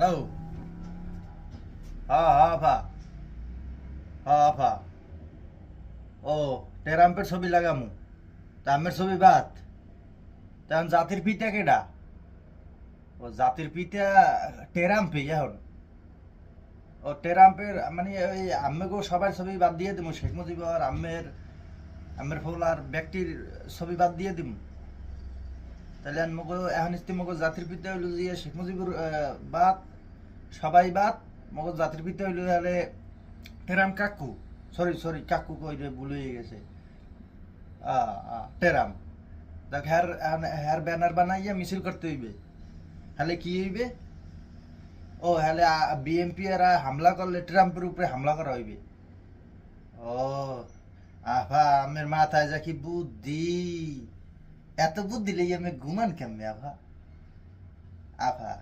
Hello. হ্যাঁ হ্যাঁ আফা। হ্যাঁ আফা। ও টেরাম্পের ছবি লাগামু। তামের ছবি বাদ। তেমন জাতির পিতা কেডা? ও জাতির পিতা টেরাম্পে এখন। ও টেরাম্পের মানে ওই আম্মেগো সবার ছবি বাদ দিয়ে দিমু, শেখ মুজিবর আম্মের ফৌলার ব্যক্তির ছবি বাদ দিয়ে দিমু। তাহলে মগো এখন মগো জাতির পিতা হইলো যে শেখ মুজিবুর বাদ, সবাই বাদ। মগো জাতির পিতা হইলো তাহলে টেরাম কাকু। সরি সরি, কাকু কই রে, ভুল হয়ে গেছে। টেরাম। দেখ হ্যার হ্যার ব্যানার বানাইয়া মিছিল করতে হইবে। হলে কি হইবে? ও হলে বিএমপি এরা হামলা করলে ট্রাম্পের উপরে হামলা করা হইবে। ও আফা, আমের মাথায় যা কি বুদ্ধি! এত বুদ্ধি লইয়া আমি ঘুমান কেমনে আফা? আফা